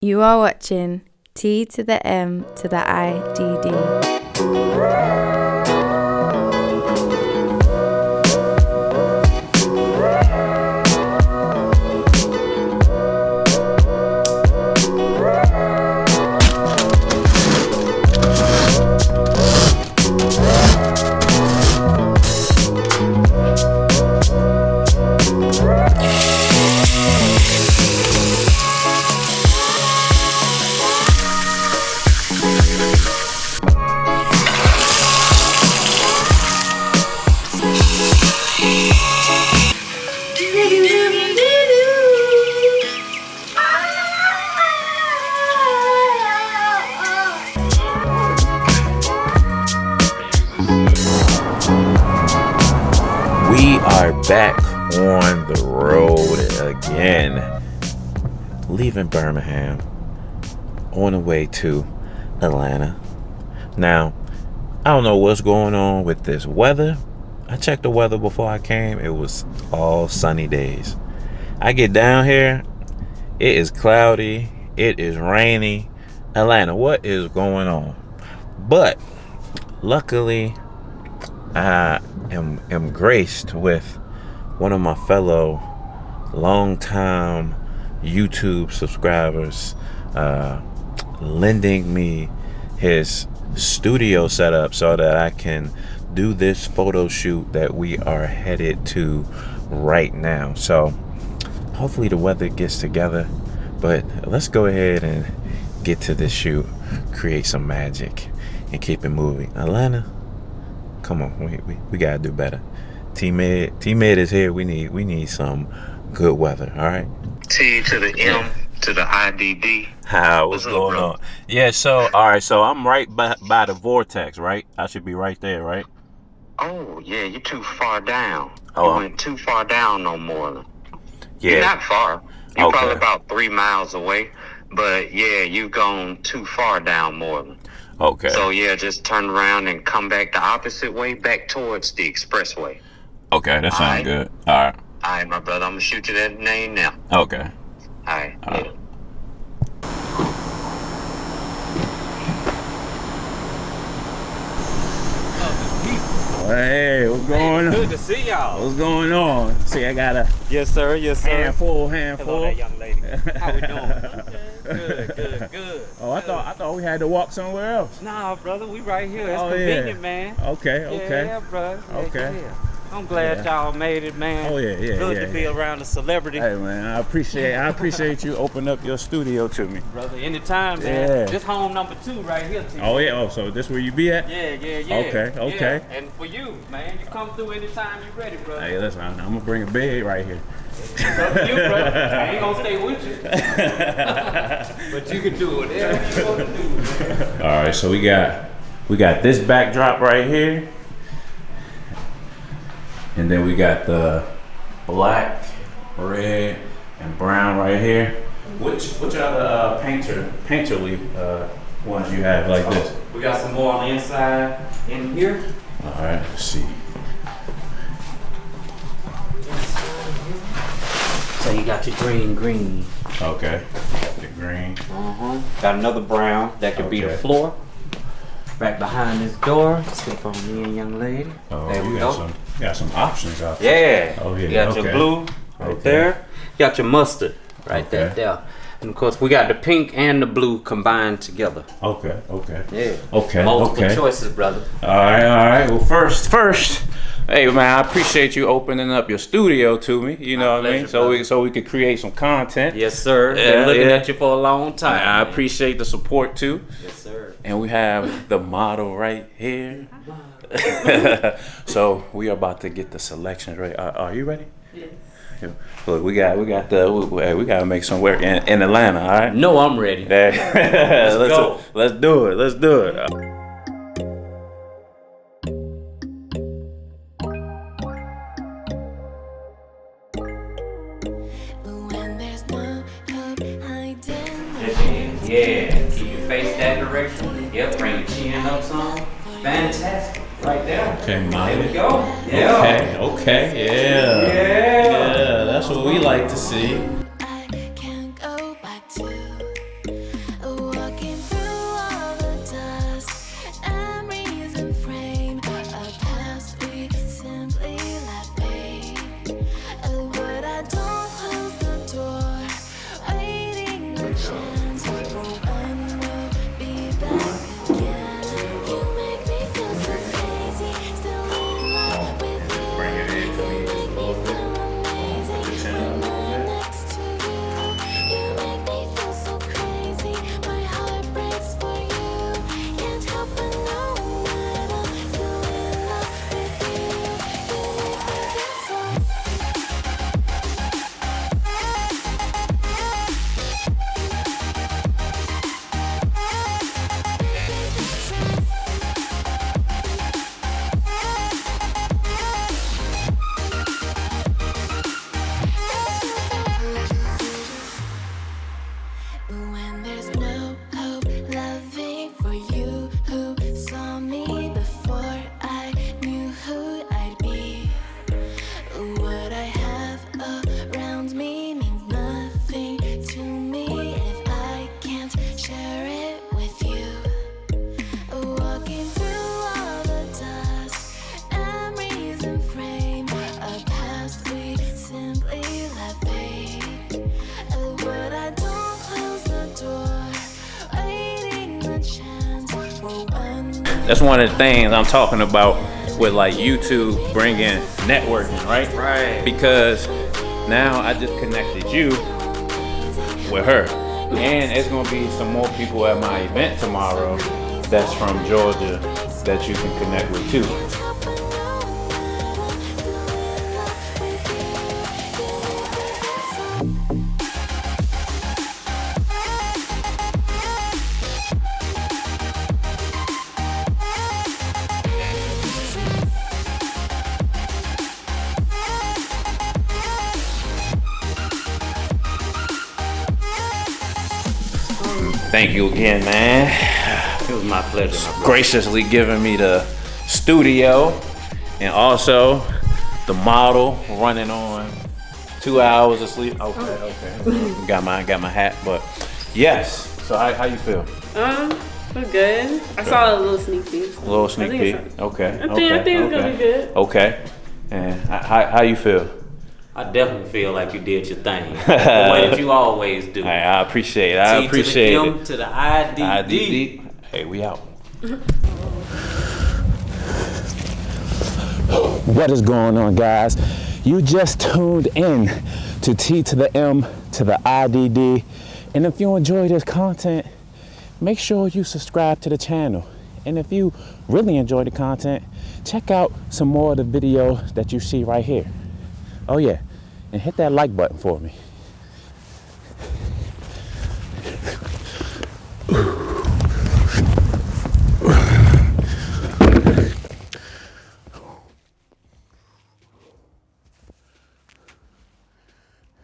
You are watching T to the M to the IDD. We are back on the road again, leaving Birmingham on the way to Atlanta. Now, I don't know what's going on with this weather. I checked the weather before I came. It was all sunny days. I get down here, it is cloudy, it is rainy. Atlanta, what is going on? But luckily, I am graced with one of my fellow longtime YouTube subscribers lending me his studio setup so that I can do this photo shoot that we are headed to right now. So hopefully the weather gets together, but let's go ahead and get to this shoot, create some magic, and keep it moving. Atlanta, come on, we gotta do better. T-Med is here. We need some good weather. All right. T to the M to the IDD. What's going on? Yeah. So all right. So I'm right by the vortex, right? I should be right there, right? Oh yeah, you're too far down. Oh, You went too far down no more. Yeah. You're not far. You're Okay. probably about 3 miles away. But yeah, you've gone too far down more. Okay. So yeah, just turn around and come back the opposite way, back towards the expressway. Okay, that sounds Alright. good. All right. All right, my brother, I'm gonna shoot you that name now. Okay. All right. All right. Hey, what's going on? Good to see y'all. What's going on? See, I got a Yes, sir. Yes, sir. handful. Hello, that young lady. How we doing? Good. Oh, I thought we had to walk somewhere else. Nah, brother, we right here. It's Oh, convenient, yeah. man. Okay. Yeah, brother. Yeah, Okay. yeah. I'm glad y'all made it, man. Oh, yeah. Good to be around a celebrity. Hey, man, I appreciate you opening up your studio to me. Brother, anytime, man. Yeah. This home number 2 right here, T. Oh, yeah. Oh, so this where you be at? Yeah. Okay. Yeah. And for you, man, you come through anytime you're ready, brother. Hey, listen, I'm gonna bring a bed right here. It's up to you, brother. I ain't gonna stay with you. But you can do whatever you want to do, man. All right. So we got this backdrop right here, and then we got the black, red, and brown right here. Which are the painterly ones you have like this? We got some more on the inside in here. All right. Let's see. So you got your green. Okay. The green. Got another brown that could be the Okay. floor. Right behind this door. Step on in, young lady. Oh, there we you go. got some options out there. Yeah. Oh, yeah, You got okay. your blue right Okay. there. You got your mustard right Okay. there. And of course, we got the pink and the blue combined together. Okay. Yeah. Okay. Multiple okay. choices, brother. All right. Well, first, hey man, I appreciate you opening up your studio to me. You know what I mean? pleasure, So we could create some content. Yes, sir. Yeah, Been looking yeah. at you for a long time. I man. appreciate the support too. Yes, sir. And we have the model right here. So we are about to get the selections right. Are you ready? Yes. Look, we gotta make some work in Atlanta. All right. No, I'm ready. Let's go. Let's do it. Yeah, keep your face that direction. Yep, bring your chin up some. Fantastic. Right there. Okay, There we Mike. go. Yeah. Okay, yeah. Yeah. Yeah, that's what we like to see. I can't go back to That's one of the things I'm talking about with like YouTube bringing networking, right? Right. Because now I just connected you with her. And it's gonna be some more people at my event tomorrow that's from Georgia that you can connect with too. Thank you again, man. It was my pleasure, my brother. Graciously giving me the studio and also the model running on 2 hours of sleep. Okay. got my hat, but yes. So how you feel? We're good. I saw a little sneak peek. A little sneak peek. Okay. I think it's gonna be good. Okay. And how you feel? I definitely feel like you did your thing. The way that you always do. I appreciate it. I appreciate T to the it. M to the IDD. IDD. Hey, we out. What is going on, guys? You just tuned in to T to the M to the IDD. And if you enjoy this content, make sure you subscribe to the channel. And if you really enjoy the content, check out some more of the videos that you see right here. Oh yeah, and hit that like button for me.